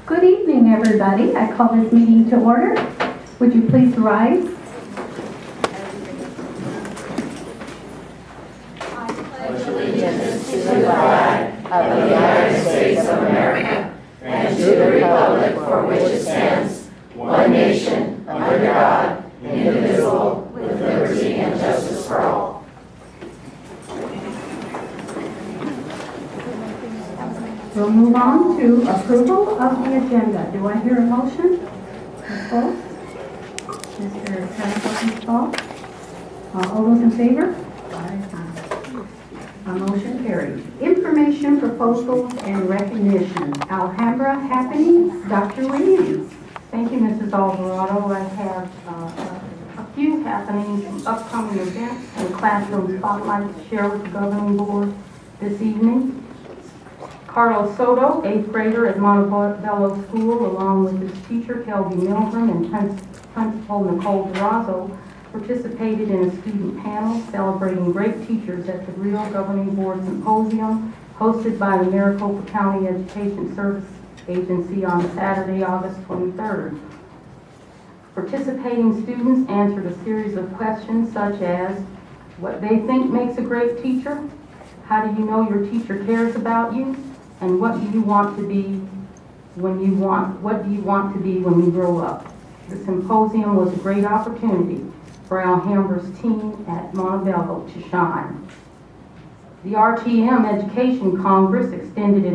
Good evening, everybody. I call this meeting to order. Would you please rise? I pledge allegiance to the flag of the United States of America and to the republic for which it stands, one nation, under God, indivisible, with liberty and justice for all. We'll move on to approval of the agenda. Do I hear a motion? Ms. Paul? Mr. Ms. Paul? All those in favor? Motion carried. Information, proposals, and recognition. Alhambra happenings. Dr. Williams. Thank you, Mrs. Alvarado. I have a few happenings, upcoming events, and classroom spotlights to share with the governing board this evening. Carlos Soto, 8th grader at Montebello School, along with his teacher, Kelby Milgram, and Principal Nicole Durazo, participated in a student panel celebrating great teachers at the Real Governing Board Symposium hosted by the Maricopa County Education Service Agency on Saturday, August 23rd. Participating students answered a series of questions such as what they think makes a great teacher, how do you know your teacher cares about you, and what do you want to be when you grow up. The symposium was a great opportunity for Alhambra's team at Montebello to shine. The RTM Education Congress extended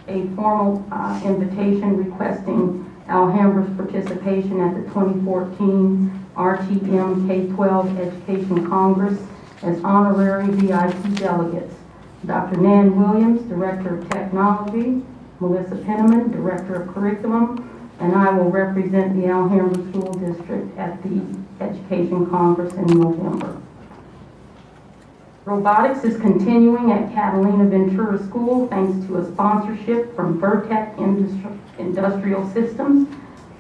a formal invitation requesting Alhambra's participation at the 2014 RTM K-12 Education Congress as honorary VIP delegates. Dr. Nan Williams, Director of Technology, Melissa Penniman, Director of Curriculum, and I will represent the Alhambra School District at the Education Congress in November. Robotics is continuing at Catalina Ventura School thanks to a sponsorship from Vertec Industrial Systems.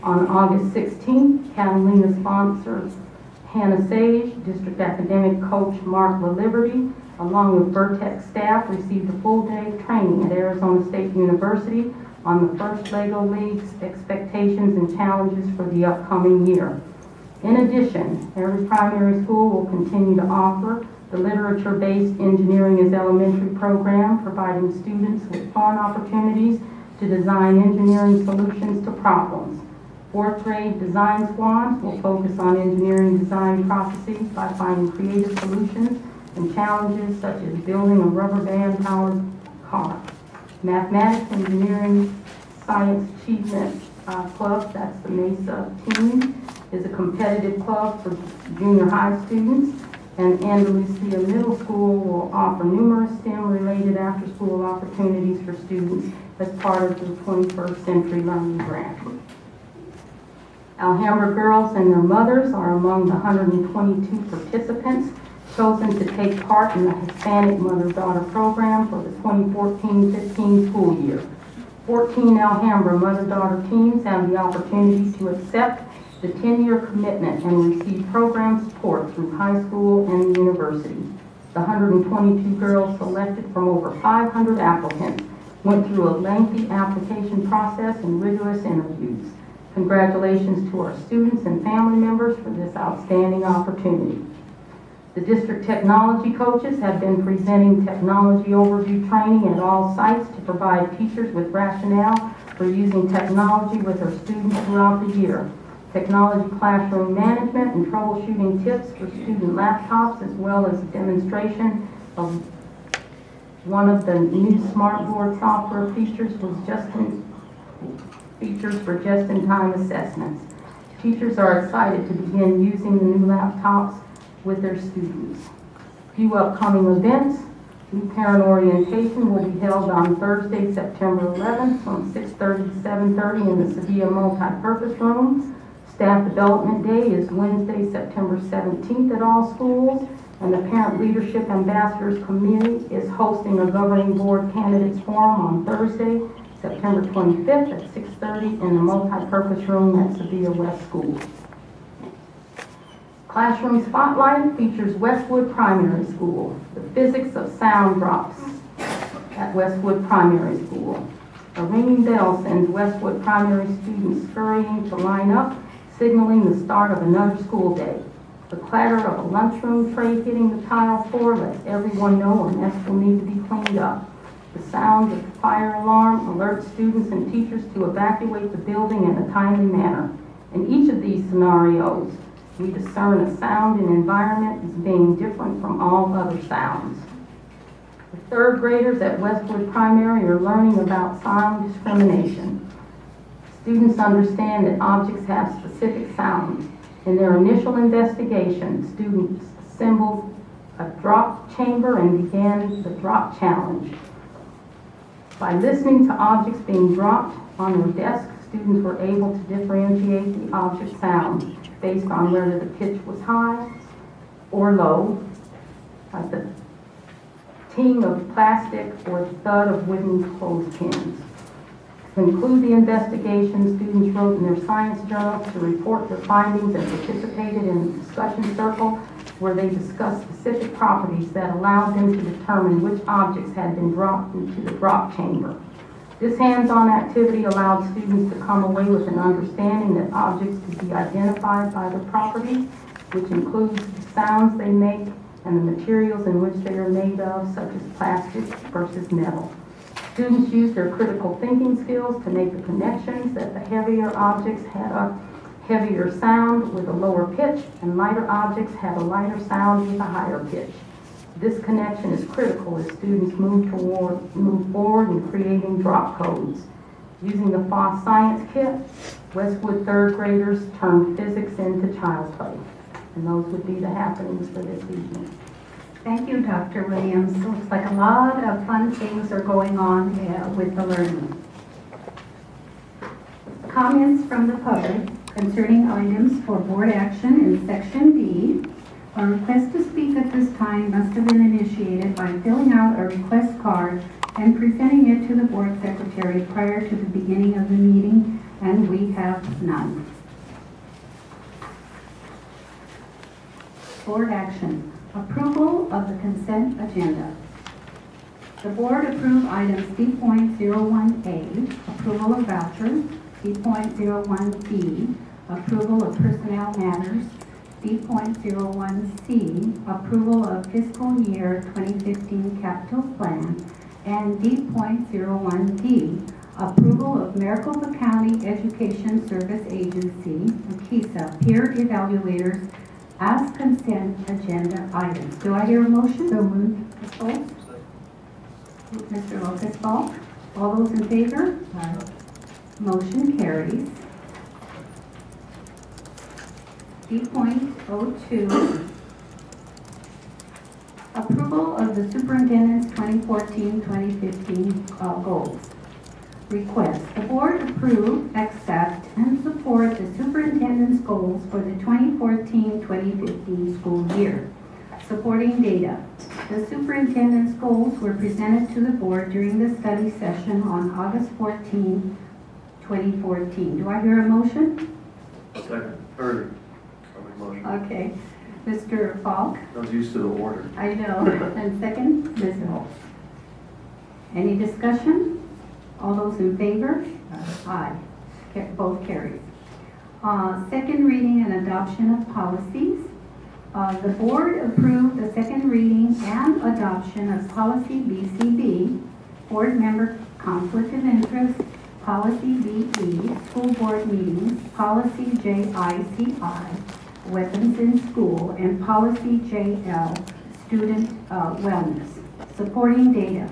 On August 16th, Catalina sponsors Hannah Sage, District Academic Coach Mark LaLiberty, along with Vertec staff, received a full day of training at Arizona State University on the first LEGO League's expectations and challenges for the upcoming year. In addition, every primary school will continue to offer the literature-based Engineering as Elementary program, providing students with fun opportunities to design engineering solutions to problems. Fourth grade Design Squad will focus on engineering design processes by finding creative solutions and challenges such as building a rubber band powered car. Mathematics, Engineering, Science Achievement Club, that's the MESA team, is a competitive club for junior high students, and Andalusia Middle School will offer numerous STEM-related after-school opportunities for students as part of the 21st Century Learning Grant. Alhambra girls and their mothers are among the 122 participants chosen to take part in the Hispanic Mother-Daughter program for the 2014-15 school year. 14 Alhambra Mother-Daughter teams have the opportunity to accept the 10-year commitment and receive program support through high school and the university. The 122 girls selected from over 500 applicants went through a lengthy application process and rigorous interviews. Congratulations to our students and family members for this outstanding opportunity. The district technology coaches have been presenting technology overview training at all sites to provide teachers with rationale for using technology with their students throughout the year. Technology classroom management and troubleshooting tips for student laptops, as well as a demonstration of one of the new smartboard software features for just-in-time assessments. Teachers are excited to begin using the new laptops with their students. Few upcoming events. New parent orientation will be held on Thursday, September 11th from 6:30 to 7:30 in the Sevilla Multi-Purpose Room. Staff Development Day is Wednesday, September 17th at all schools, and the Parent Leadership Ambassadors Committee is hosting a Governing Board Candidates Forum on Thursday, September 25th at 6:30 in the Multi-Purpose Room at Sevilla West School. Classroom Spotlight features Westwood Primary School, the physics of sound drops at Westwood Primary School. A ringing bell sends Westwood primary students scurrying to line up, signaling the start of another school day. The clatter of a lunchroom tray hitting the tile floor lets everyone know a mess will need to be cleaned up. The sound of the fire alarm alerts students and teachers to evacuate the building in a timely manner. In each of these scenarios, we discern a sound and environment as being different from all other sounds. The third graders at Westwood Primary are learning about sound discrimination. Students understand that objects have specific sounds. In their initial investigation, students assembled a drop chamber and began the drop challenge. By listening to objects being dropped on their desk, students were able to differentiate the object sound based on whether the pitch was high or low, like the ting of plastic or the thud of wooden clothespins. To conclude the investigation, students wrote in their science journals to report their findings and participated in a discussion circle where they discussed specific properties that allowed them to determine which objects had been dropped into the drop chamber. This hands-on activity allowed students to come away with an understanding that objects could be identified by their properties, which includes the sounds they make and the materials in which they are made of, such as plastic versus metal. Students used their critical thinking skills to make the connections that the heavier objects had a heavier sound with a lower pitch, and lighter objects had a lighter sound with a higher pitch. This connection is critical as students move forward in creating drop codes. Using the FOSS Science Kit, Westwood third graders turned physics into child's play. And those would be the happenings for this evening. Thank you, Dr. Williams. Looks like a lot of fun things are going on with the learning. Comments from the public concerning items for board action in Section B. A request to speak at this time must have been initiated by filling out a request card and presenting it to the board secretary prior to the beginning of the meeting, and we have none. Board action. Approval of the consent agenda. The board approved items D.01A, approval of vouchers, D.01B, approval of personnel matters, D.01C, approval of fiscal year 2015 capital plan, and D.01D, approval of Maricopa County Education Service Agency, MCESA, peer evaluators as consent agenda items. Do I hear a motion? So moved. Ms. Bolts? Mr. Lopez Falk? All those in favor? Aye. Motion carries. D.02, approval of the superintendent's 2014-2015 goals. Request. The board approve, accept, and support the superintendent's goals for the 2014-2015 school year. Supporting data. The superintendent's goals were presented to the board during the study session on August 14, 2014. Do I hear a motion? Second. Third. Motion. Okay. Mr. Falk? I was used to the order. I know. And second, Ms. Holtz. Any discussion? All those in favor? Aye. Both carries. Second reading and adoption of policies. The board approved the second reading and adoption of policy BCB, board member conflict of interest, policy BE, school board meetings, policy JICI, weapons in school, and policy JL, student wellness. Supporting data.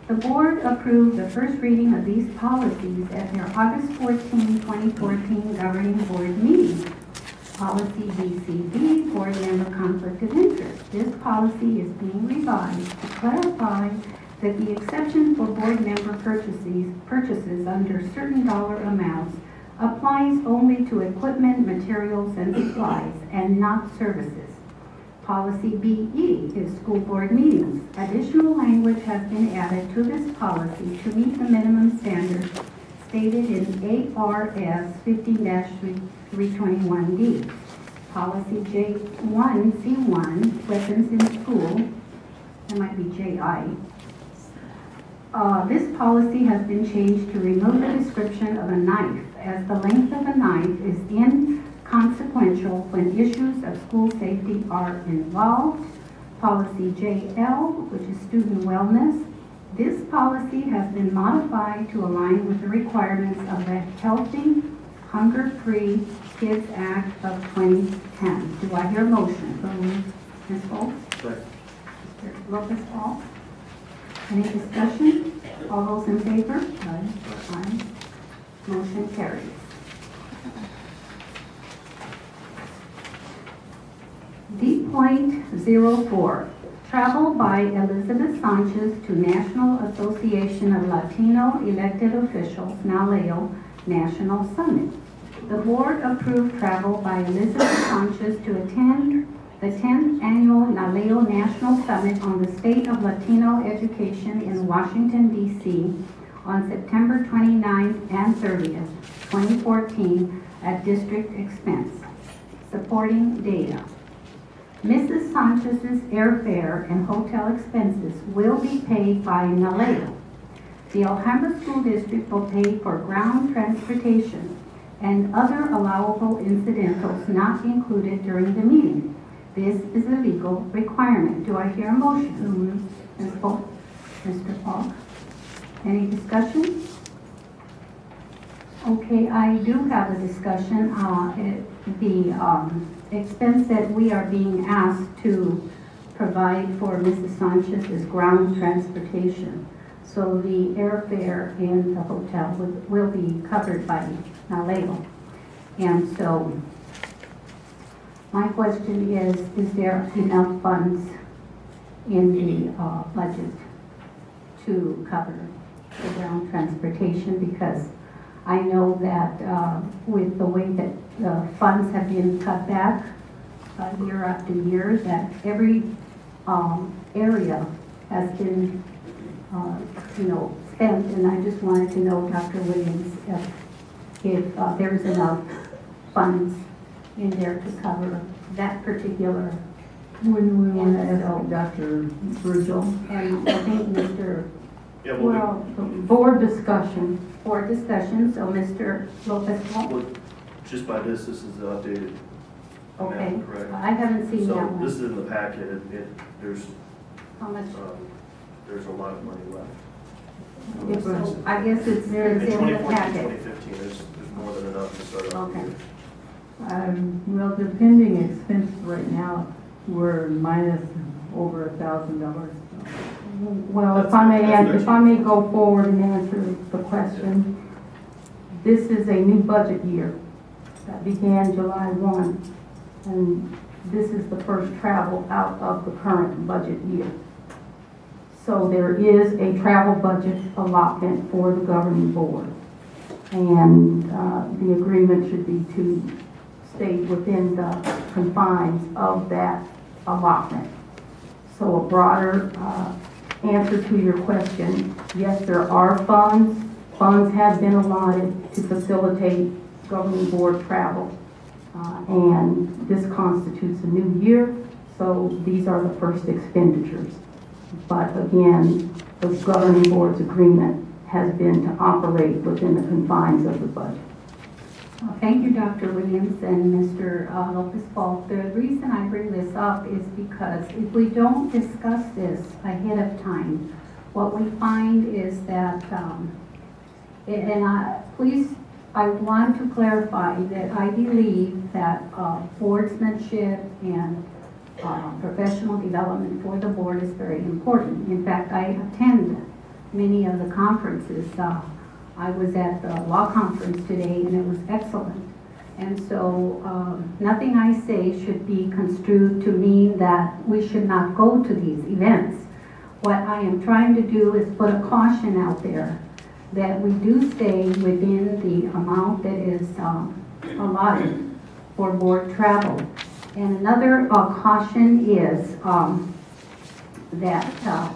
The board approved the first reading of these policies at their August 14, 2014 governing board meeting. Policy BCB, board member conflict of interest. This policy is being revised to clarify that the exception for board member purchases under certain dollar amounts applies only to equipment, materials, and supplies, and not services. Policy BE is school board meetings. Additional language has been added to this policy to meet the minimum standards stated in ARS 15-321D. Policy J1C1, weapons in school, that might be JI. This policy has been changed to remove the description of a knife, as the length of a knife is inconsequential when issues of school safety are involved. Policy JL, which is student wellness. This policy has been modified to align with the requirements of the Healthy, Hunger-Free Kids Act of 2010. Do I hear a motion? Ms. Foltz? Second. Mr. Lopez Paul? Any discussion? All those in favor? Aye. Motion carries. D.04, travel by Elizabeth Sanchez to National Association of Latino Elected Officials, NALEO, National Summit. The board approved travel by Elizabeth Sanchez to attend the 10th Annual NALEO National Summit on the State of Latino Education in Washington, D.C. on September 29th and 30th, 2014 at district expense. Supporting data. Mrs. Sanchez's airfare and hotel expenses will be paid by NALEO. The Alhambra School District will pay for ground transportation and other allowable incidentals not included during the meeting. This is a legal requirement. Do I hear a motion? Ms. Paul? Mr. Paul? Any discussion? Okay, I do have a discussion. The expense that we are being asked to provide for Mrs. Sanchez is ground transportation. So the airfare and the hotel will be covered by NALEO. And so my question is there enough funds in the budget to cover the ground transportation? Because I know that with the way that the funds have been cut back year after year, that every area has been, spent. And I just wanted to know, Dr. Williams, if there's enough funds in there to cover that particular. When we want to ask Dr. Virgil. And I think Mr. Yeah, Well, board discussion. For discussion, so Mr. Lopez Paul? well, just by this is the updated Okay, amount, correct? I haven't seen that So one. this is in the packet, there's, How much? there's a lot of money left. So I guess it's In in the 2014, packet. 2015, there's more than enough to start off the Okay. year. Well, the pending expense right now, we're minus over $1,000. Well, if I may go forward and answer the question. This is a new budget year that began July 1, and this is the first travel out of the current budget year. So there is a travel budget allotment for the governing board, and the agreement should be to stay within the confines of that allotment. So a broader answer to your question, yes, there are funds. Funds have been allotted to facilitate governing board travel. And this constitutes a new year, so these are the first expenditures. But again, the governing board's agreement has been to operate within the confines of the budget. Thank you, Dr. Williams and Mr. Lopez Paul. The reason I bring this up is because if we don't discuss this ahead of time, what we find is that, I want to clarify that I believe that boardsmanship and professional development for the board is very important. In fact, I attend many of the conferences. I was at the law conference today and it was excellent. And so nothing I say should be construed to mean that we should not go to these events. What I am trying to do is put a caution out there that we do stay within the amount that is allotted for board travel. And another caution is that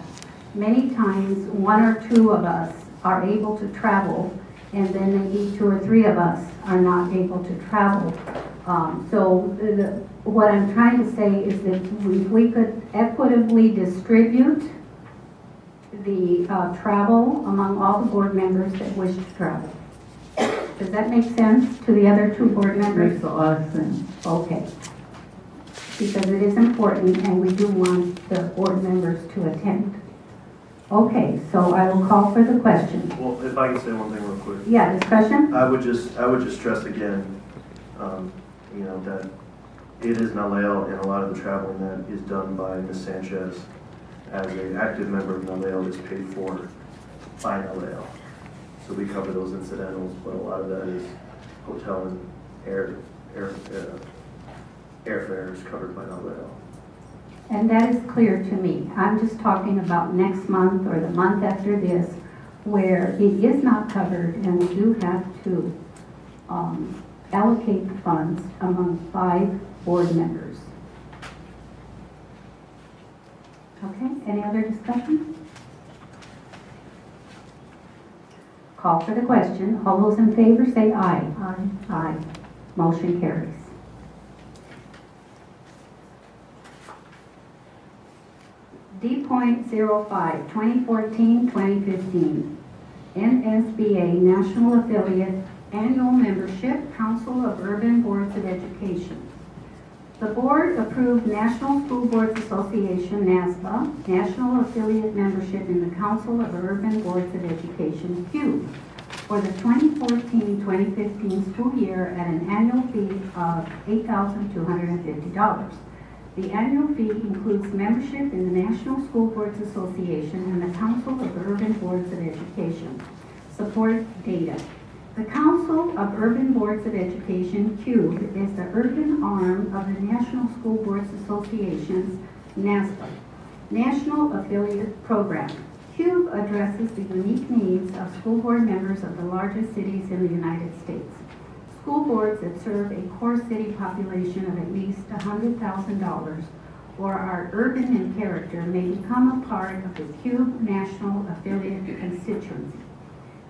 many times one or two of us are able to travel, and then maybe two or three of us are not able to travel. What I'm trying to say is that we could equitably distribute the travel among all the board members that wish to travel. Does that make sense to the other two board members? Makes a lot of sense. Okay. Because it is important and we do want the board members to attend. Okay, so I will call for the question. Well, if I can say one thing real quick. Yeah, discussion? I would just stress again, that it is NALEO, and a lot of the traveling that is done by Ms. Sanchez as an active member of NALEO is paid for by NALEO. So we cover those incidentals, but a lot of that is hotel and airfare is covered by NALEO. And that is clear to me. I'm just talking about next month or the month after this, where it is not covered and we do have to allocate the funds among 5 board members. Okay, any other discussion? Call for the question. All those in favor say aye. Aye. Aye. Motion carries. D.05, 2014-2015, NSBA National Affiliate Annual Membership, Council of Urban Boards of Education. The board approved National School Boards Association, NASBA, National Affiliate Membership in the Council of Urban Boards of Education, CUBE, for the 2014-2015 school year at an annual fee of $8,250. The annual fee includes membership in the National School Boards Association and the Council of Urban Boards of Education. Support data. The Council of Urban Boards of Education, CUBE, is the urban arm of the National School Boards Association's NASBA, National Affiliate Program. CUBE addresses the unique needs of school board members of the largest cities in the United States. School boards that serve a core city population of at least $100,000 or are urban in character may become a part of the CUBE National Affiliate constituency.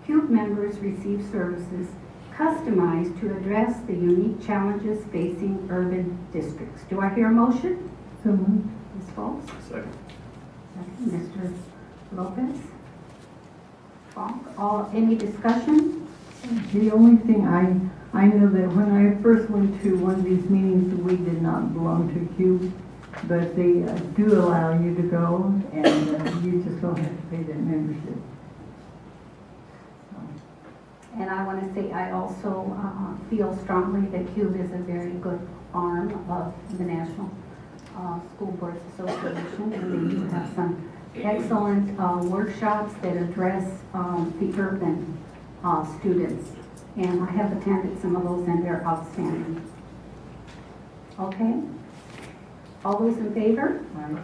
CUBE members receive services customized to address the unique challenges facing urban districts. Do I hear a motion? So moved. Ms. Foltz? Second. Mr. Lopez? Any discussion? The only thing I know that when I first went to one of these meetings, we did not belong to CUBE, but they do allow you to go, and you just don't have to pay that membership. And I want to say I also feel strongly that CUBE is a very good arm of the National School Boards Association, and they do have some excellent workshops that address the urban students. And I have attended some of those and they're outstanding. Okay? All those in favor? Aye.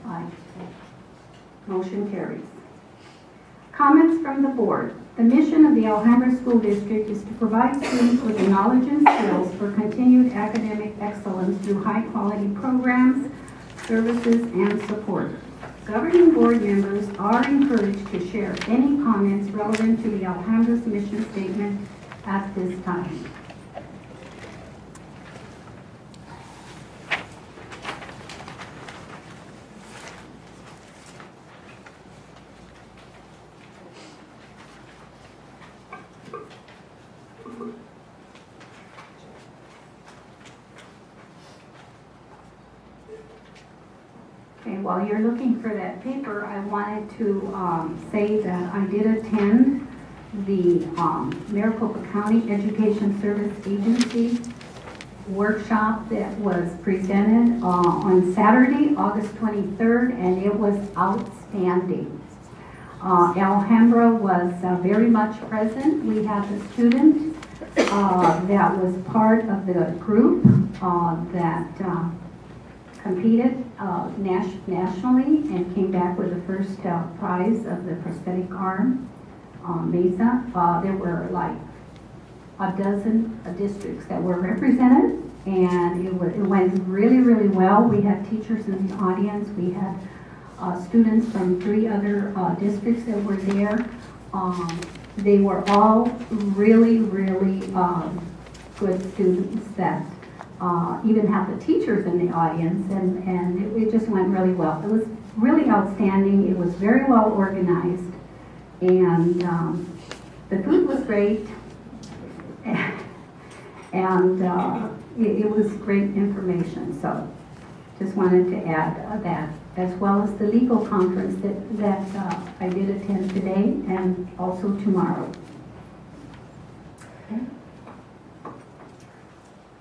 Aye. Motion carries. Comments from the board. The mission of the Alhambra School District is to provide students with the knowledge and skills for continued academic excellence through high-quality programs, services, and support. Governing board members are encouraged to share any comments relevant to the Alhambra's mission statement at this time. Okay, while you're looking for that paper, I wanted to say that I did attend the Maricopa County Education Service Agency workshop that was presented on Saturday, August 23rd, and it was outstanding. Alhambra was very much present. We had the student that was part of the group that competed nationally and came back with the first prize of the prosthetic arm, Mesa. There were like a dozen districts that were represented, and it went really, really well. We had teachers in the audience. We had students from 3 other districts that were there. They were all really, really good students that even have the teachers in the audience, and it just went really well. It was really outstanding. It was very well organized, and the food was great, and it was great information. So just wanted to add that, as well as the legal conference that I did attend today and also tomorrow. Okay.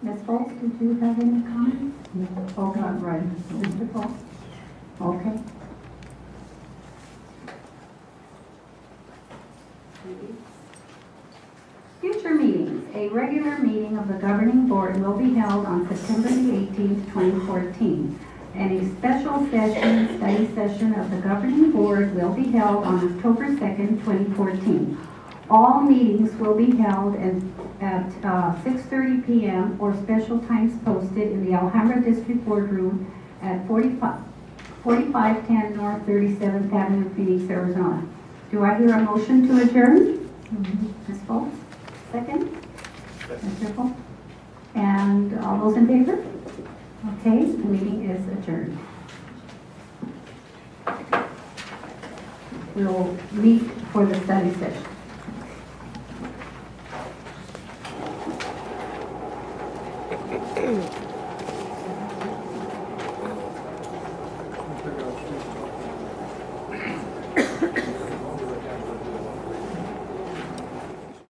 Ms. Foltz, did you have any comments? Okay, right. Mr. Foltz? Okay. Future meetings. A regular meeting of the governing board will be held on September the 18th, 2014. And a special session, study session of the governing board will be held on October 2nd, 2014. All meetings will be held at 6:30 p.m. or special times posted in the Alhambra District Boardroom at 4510 North 37th Avenue, Phoenix, Arizona. Do I hear a motion to adjourn? Ms. Foltz? Second? Mr. Foltz? And all those in favor? Okay, the meeting is adjourned. We'll meet for the study session.